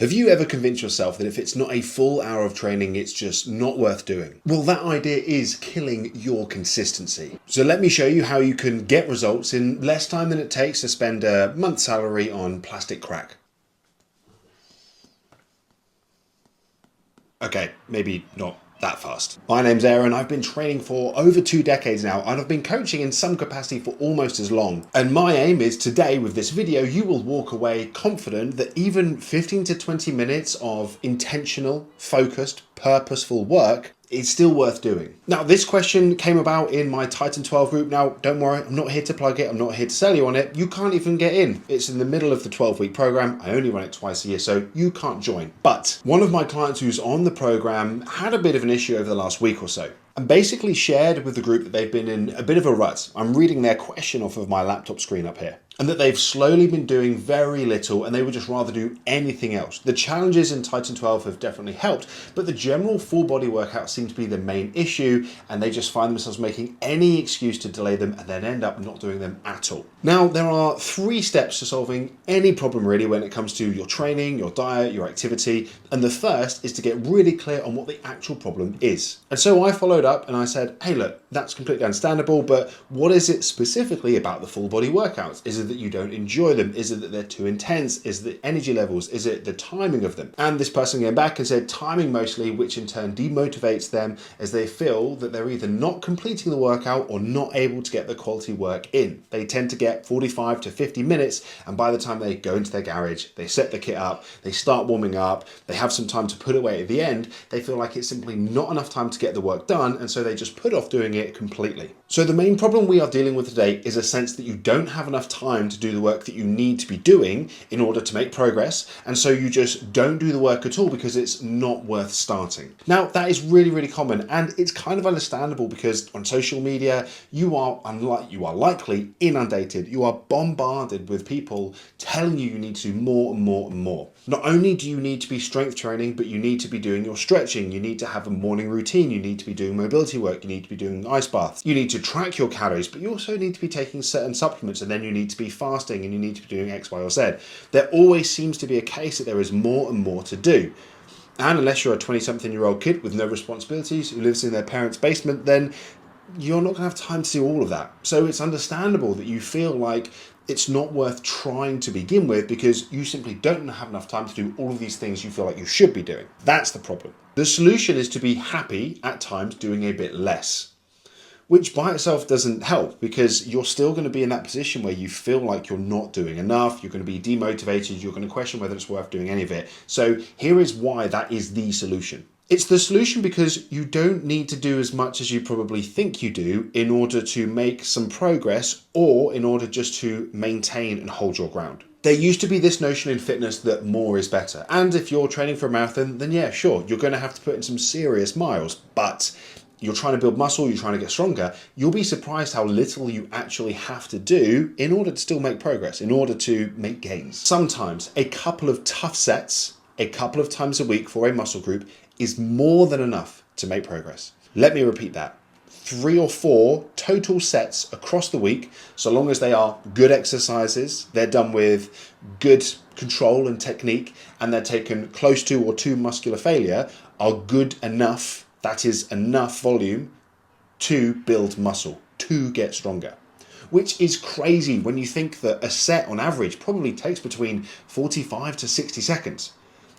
Have you ever convinced yourself that if it's not a full hour of training, it's just not worth doing? Well, that idea is killing your consistency. So let me show you how you can get results in less time than it takes to spend a month's salary on plastic crack. Okay, maybe not that fast. My name's Aaron. I've been training for over 2 decades now, and I've been coaching in some capacity for almost as long. And my aim is today with this video, you will walk away confident that even 15 to 20 minutes of intentional, focused, purposeful work is still worth doing. Now, this question came about in my Titan 12 group. Now, don't worry, I'm not here to plug it. I'm not here to sell you on it. You can't even get in. It's in the middle of the 12-week program. I only run it twice a year, so you can't join. But one of my clients who's on the program had a bit of an issue over the last week or so, and basically shared with the group that they've been in a bit of a rut. I'm reading their question off of my laptop screen up here. And that they've slowly been doing very little and they would just rather do anything else. The challenges in Titan 12 have definitely helped, but the general full body workout seems to be the main issue, and they just find themselves making any excuse to delay them and then end up not doing them at all. Now, there are 3 steps to solving any problem really when it comes to your training, your diet, your activity. And the first is to get really clear on what the actual problem is. And so I followed up and I said, hey, look, that's completely understandable, but what is it specifically about the full body workouts? Is it that you don't enjoy them? Is it that they're too intense? Is it the energy levels? Is it the timing of them? And this person came back and said timing mostly, which in turn demotivates them as they feel that they're either not completing the workout or not able to get the quality work in. They tend to get 45 to 50 minutes, and by the time they go into their garage, they set the kit up, they start warming up, they have some time to put away at the end, they feel like it's simply not enough time to get the work done, and so they just put off doing it completely. So the main problem we are dealing with today is a sense that you don't have enough time to do the work that you need to be doing in order to make progress, and so you just don't do the work at all because it's not worth starting. Now, that is really common, and it's kind of understandable because on social media you are likely inundated. You are bombarded with people telling you need to do more and more and more. Not only do you need to be strength training, but you need to be doing your stretching, you need to have a morning routine, you need to be doing mobility work, you need to be doing ice baths, you need to track your calories, but you also need to be taking certain supplements, and then you need to be fasting, and you need to be doing X, Y, or Z. There always seems to be a case that there is more and more to do. And unless you're a 20-something-year-old kid with no responsibilities who lives in their parents' basement, then you're not going to have time to do all of that. So it's understandable that you feel like it's not worth trying to begin with because you simply don't have enough time to do all of these things you feel like you should be doing. That's the problem. The solution is to be happy at times doing a bit less, which by itself doesn't help because you're still going to be in that position where you feel like you're not doing enough, you're going to be demotivated, you're going to question whether it's worth doing any of it. So here is why that is the solution. It's the solution because you don't need to do as much as you probably think you do in order to make some progress or in order just to maintain and hold your ground. There used to be this notion in fitness that more is better. And if you're training for a marathon, then yeah, sure, you're going to have to put in some serious miles, but you're trying to build muscle, you're trying to get stronger, you'll be surprised how little you actually have to do in order to still make progress, in order to make gains. Sometimes a couple of tough sets, a couple of times a week for a muscle group is more than enough to make progress. Let me repeat that. 3 or 4 total sets across the week, so long as they are good exercises, they're done with good control and technique, and they're taken close to or to muscular failure, are good enough. That is enough volume to build muscle, to get stronger. Which is crazy when you think that a set on average probably takes between 45 to 60 seconds.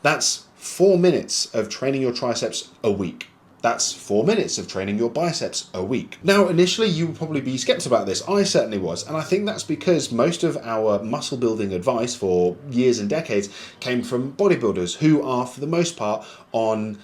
That's 4 minutes of training your triceps a week. That's 4 minutes of training your biceps a week. Now, initially you will probably be skeptical about this. I certainly was. And I think that's because most of our muscle building advice for years and decades came from bodybuilders who are, for the most part, on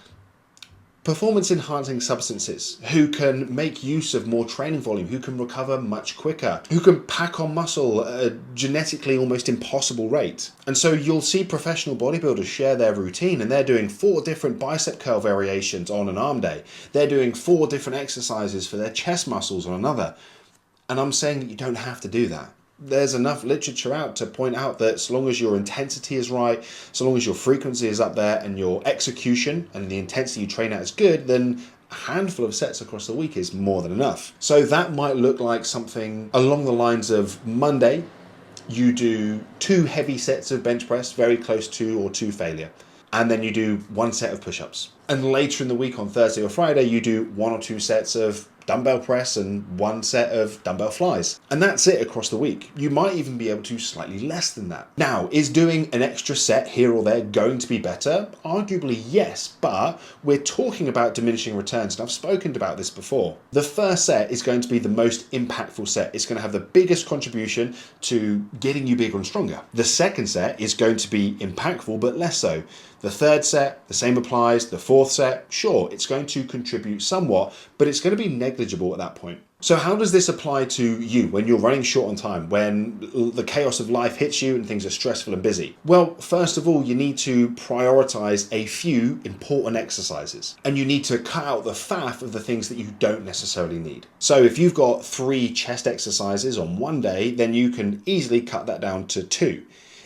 performance enhancing substances, who can make use of more training volume, who can recover much quicker, who can pack on muscle at a genetically almost impossible rate. And so you'll see professional bodybuilders share their routine and they're doing 4 different bicep curl variations on an arm day. They're doing 4 different exercises for their chest muscles on another. And I'm saying that you don't have to do that. There's enough literature out to point out that so long as your intensity is right, so long as your frequency is up there and your execution and the intensity you train at is good, then a handful of sets across the week is more than enough. So that might look like something along the lines of Monday, you do 2 heavy sets of bench press, very close to or to failure. And then you do 1 set of push-ups. And later in the week on Thursday or Friday, you do 1 or 2 sets of dumbbell press and 1 set of dumbbell flies. And that's it across the week. You might even be able to slightly less than that. Now, is doing an extra set here or there going to be better? Arguably yes, but we're talking about diminishing returns, and I've spoken about this before. The first set is going to be the most impactful set. It's going to have the biggest contribution to getting you bigger and stronger. The second set is going to be impactful, but less so. The third set, the same applies. The fourth set, sure, it's going to contribute somewhat, but it's going to be negligible at that point. So how does this apply to you when you're running short on time, when the chaos of life hits you and things are stressful and busy? Well, first of all, you need to prioritize a few important exercises, and you need to cut out the faff of the things that you don't necessarily need. So if you've got 3 chest exercises on one day, then you can easily cut that down to 2.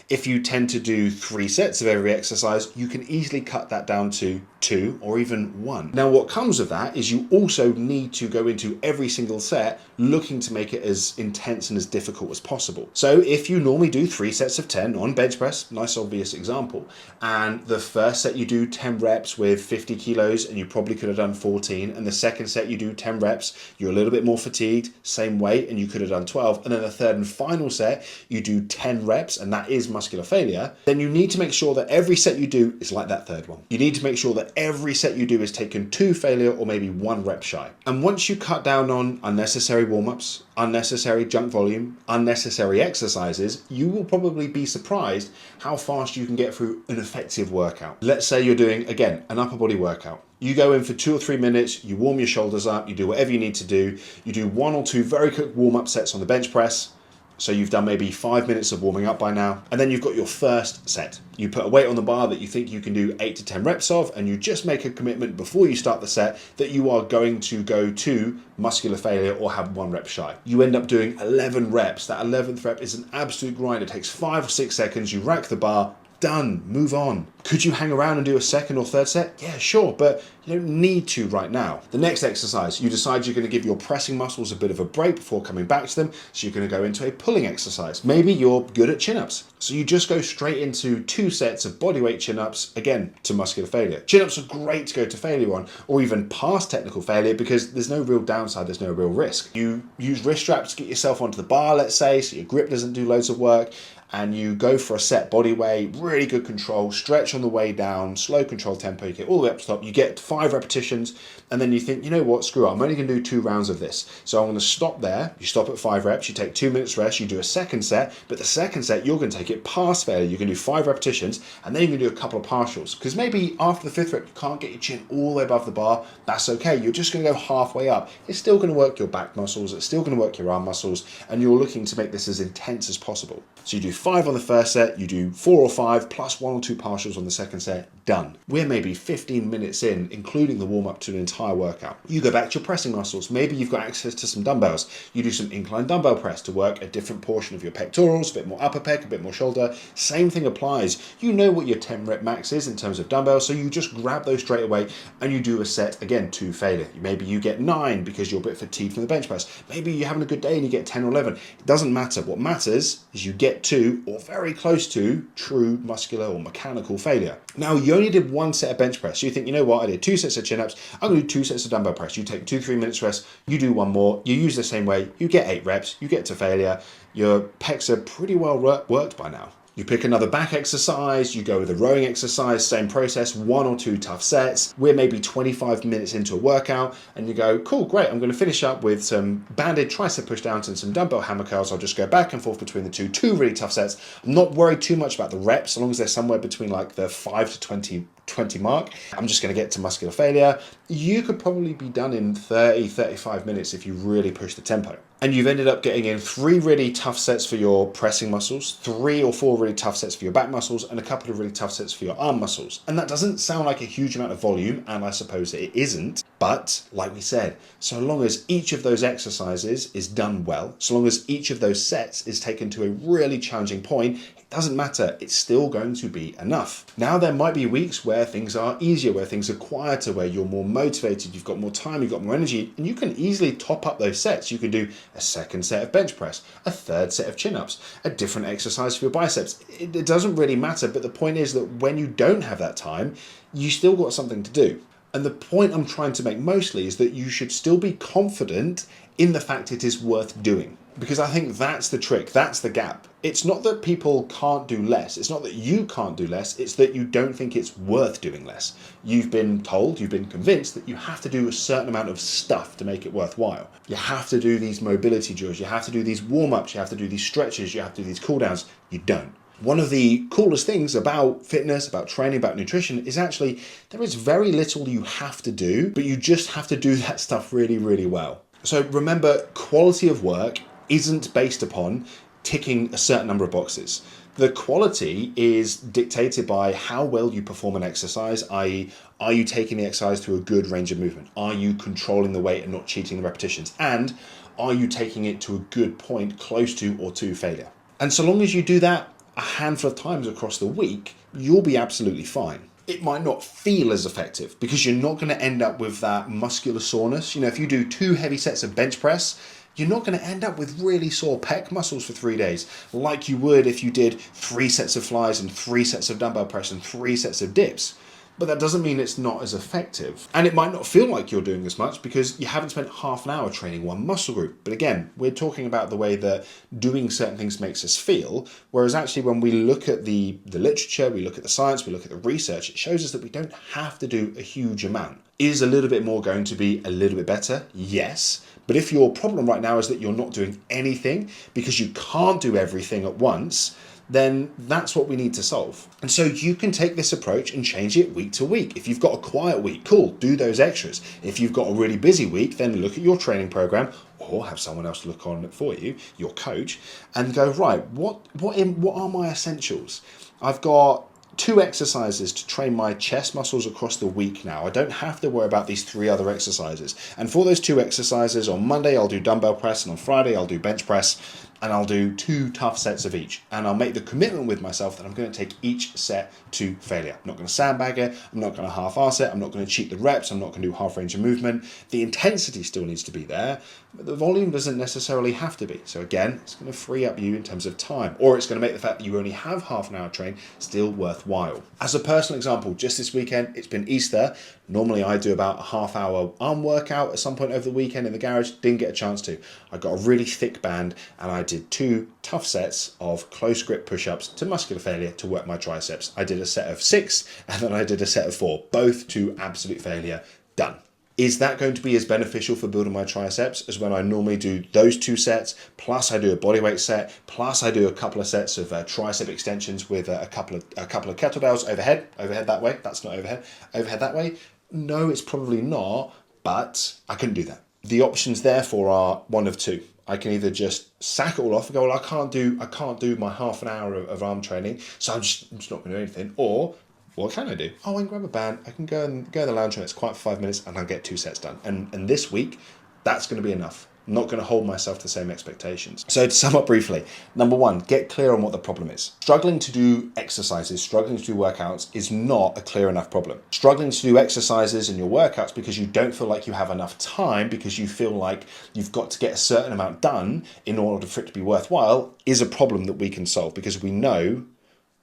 If you tend to do 3 sets of every exercise, you can easily cut that down to 2 or even 1. Now, what comes with that is you also need to go into every single set looking to make it as intense and as difficult as possible. So if you normally do 3 sets of 10 on bench press, nice obvious example, and the first set you do 10 reps with 50 kilos and you probably could have done 14, and the second set you do 10 reps, you're a little bit more fatigued, same weight, and you could have done 12, and then the third and final set you do 10 reps, and that is muscular failure, then you need to make sure that every set you do is like that third one. You need to make sure that every set you do is taken to failure or maybe 1 rep shy. And once you cut down on unnecessary warm-ups, unnecessary junk volume, unnecessary exercises, you will probably be surprised how fast you can get through an effective workout. Let's say you're doing, again, an upper body workout. You go in for 2 or 3 minutes, you warm your shoulders up, you do whatever you need to do, you do 1 or 2 very quick warm-up sets on the bench press. So you've done maybe 5 minutes of warming up by now, and then you've got your first set. You put a weight on the bar that you think you can do 8 to 10 reps of, and you just make a commitment before you start the set that you are going to go to muscular failure or have 1 rep shy. You end up doing 11 reps. That 11th rep is an absolute grind. It takes 5 or 6 seconds. You rack the bar. Done, move on. Could you hang around and do a second or third set? Yeah, sure, but you don't need to right now. The next exercise, you decide you're going to give your pressing muscles a bit of a break before coming back to them, so you're going to go into a pulling exercise. Maybe you're good at chin-ups, so you just go straight into 2 sets of bodyweight chin-ups, again, to muscular failure. Chin-ups are great to go to failure on, or even past technical failure, because there's no real downside, there's no real risk. You use wrist straps to get yourself onto the bar, let's say, so your grip doesn't do loads of work, and you go for a set body weight, really good control, stretch on the way down, slow control tempo, you get all the way up to the top, you get 5 repetitions, and then you think, you know what, screw it, I'm only going to do 2 rounds of this. So I'm going to stop there, you stop at 5 reps, you take 2 minutes rest, you do a second set, but the second set, you're going to take it past failure, you're going to do 5 repetitions, and then you're going to do a couple of partials, because maybe after the 5th rep, you can't get your chin all the way above the bar, that's okay, you're just going to go halfway up. It's still going to work your back muscles, it's still going to work your arm muscles, and you're looking to make this as intense as possible. So you do 5 on the first set, you do 4 or 5 plus 1 or 2 partials on the second set, done. We're maybe 15 minutes in, including the warm up to an entire workout. You go back to your pressing muscles. Maybe you've got access to some dumbbells. You do some incline dumbbell press to work a different portion of your pectorals, a bit more upper pec, a bit more shoulder. Same thing applies. You know what your 10 rep max is in terms of dumbbells, so you just grab those straight away and you do a set, again, to failure. Maybe you get 9 because you're a bit fatigued from the bench press. Maybe you're having a good day and you get 10 or 11. It doesn't matter. What matters is you get to, or very close to, true muscular or mechanical failure. Now, you only did 1 set of bench press. So you think, you know what, I did 2 sets of chin-ups, I'm going to do 2 sets of dumbbell press. You take 2-3 minutes rest, you do 1 more, you use the same way, you get 8 reps, you get to failure, your pecs are pretty well worked by now. You pick another back exercise, you go with a rowing exercise, same process, 1 or 2 tough sets. We're maybe 25 minutes into a workout and you go, cool, great, I'm going to finish up with some banded tricep pushdowns and some dumbbell hammer curls. I'll just go back and forth between the 2 really tough sets. I'm not worried too much about the reps, as long as they're somewhere between like the 5 to 20 mark. I'm just going to get to muscular failure. You could probably be done in 30-35 minutes if you really push the tempo. And you've ended up getting in 3 really tough sets for your pressing muscles, 3 or 4 really tough sets for your back muscles, and a couple of really tough sets for your arm muscles. And that doesn't sound like a huge amount of volume, and I suppose it isn't. But like we said, so long as each of those exercises is done well, so long as each of those sets is taken to a really challenging point, Doesn't matter, it's still going to be enough. Now there might be weeks where things are easier, where things are quieter, where you're more motivated, you've got more time, you've got more energy, and you can easily top up those sets. You can do a second set of bench press, a third set of chin-ups, a different exercise for your biceps. It doesn't really matter, but the point is that when you don't have that time, you still got something to do. And the point I'm trying to make mostly is that you should still be confident in the fact it is worth doing. Because I think that's the trick, that's the gap. It's not that people can't do less, it's not that you can't do less, it's that you don't think it's worth doing less. You've been told, you've been convinced that you have to do a certain amount of stuff to make it worthwhile. You have to do these mobility drills, you have to do these warm-ups, you have to do these stretches, you have to do these cool-downs. You don't. One of the coolest things about fitness, about training, about nutrition is actually there is very little you have to do, but you just have to do that stuff really, really well. So remember, quality of work isn't based upon ticking a certain number of boxes. The quality is dictated by how well you perform an exercise, i.e., are you taking the exercise through a good range of movement? Are you controlling the weight and not cheating the repetitions? And are you taking it to a good point close to or to failure? And so long as you do that a handful of times across the week, you'll be absolutely fine. It might not feel as effective because you're not going to end up with that muscular soreness. You know, if you do 2 heavy sets of bench press, you're not going to end up with really sore pec muscles for 3 days like you would if you did 3 sets of flies and 3 sets of dumbbell press and 3 sets of dips. But that doesn't mean it's not as effective. And it might not feel like you're doing as much because you haven't spent half an hour training one muscle group. But again, we're talking about the way that doing certain things makes us feel, whereas actually when we look at the literature, we look at the science, we look at the research, it shows us that we don't have to do a huge amount. Is a little bit more going to be a little bit better? Yes. But if your problem right now is that you're not doing anything because you can't do everything at once, then that's what we need to solve. And so you can take this approach and change it week to week. If you've got a quiet week, cool, do those extras. If you've got a really busy week, then look at your training program or have someone else look on it for you, your coach, and go, right, what are my essentials? I've got 2 exercises to train my chest muscles across the week now. I don't have to worry about these 3 other exercises. And for those 2 exercises, on Monday I'll do dumbbell press, and on Friday I'll do bench press, and I'll do 2 tough sets of each. And I'll make the commitment with myself that I'm going to take each set to failure. I'm not going to sandbag it, I'm not going to half-arse it, I'm not going to cheat the reps, I'm not going to do half range of movement. The intensity still needs to be there, but the volume doesn't necessarily have to be. So again, it's going to free up you in terms of time, or it's going to make the fact that you only have half an hour train still worthwhile. As a personal example, just this weekend, it's been Easter. Normally I do about a half-hour arm workout at some point over the weekend in the garage. Didn't get a chance to. I got a really thick band and I did 2 tough sets of close grip push-ups to muscular failure to work my triceps. I did a set of 6 and then I did a set of 4, both to absolute failure. Done. Is that going to be as beneficial for building my triceps as when I normally do those 2 sets, plus I do a bodyweight set, plus I do a couple of sets of tricep extensions with a couple of kettlebells overhead that way? That's not overhead. Overhead that way? No, it's probably not, but I couldn't do that. The options therefore are one of 2. I can either just sack it all off and go, well, I can't do my half an hour of arm training, so I'm just not going to do anything. Or what can I do? Oh, I can grab a band, I can go in the lounge and it's quiet for 5 minutes and I'll get 2 sets done. And this week, that's going to be enough. I'm not going to hold myself to the same expectations. So to sum up briefly, number 1, get clear on what the problem is. Struggling to do exercises, struggling to do workouts is not a clear enough problem. Struggling to do exercises in your workouts because you don't feel like you have enough time, because you feel like you've got to get a certain amount done in order for it to be worthwhile, is a problem that we can solve because we know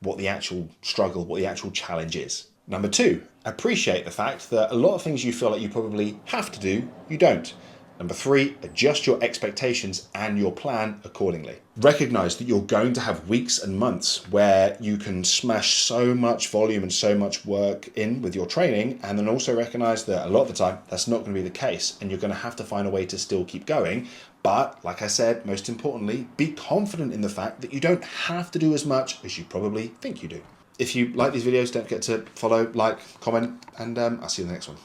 what the actual struggle, what the actual challenge is. Number 2, appreciate the fact that a lot of things you feel like you probably have to do, you don't. Number 3, adjust your expectations and your plan accordingly. Recognize that you're going to have weeks and months where you can smash so much volume and so much work in with your training, and then also recognize that a lot of the time that's not going to be the case and you're going to have to find a way to still keep going. But like I said, most importantly, be confident in the fact that you don't have to do as much as you probably think you do. If you like these videos, don't forget to follow, like, comment, and I'll see you in the next one.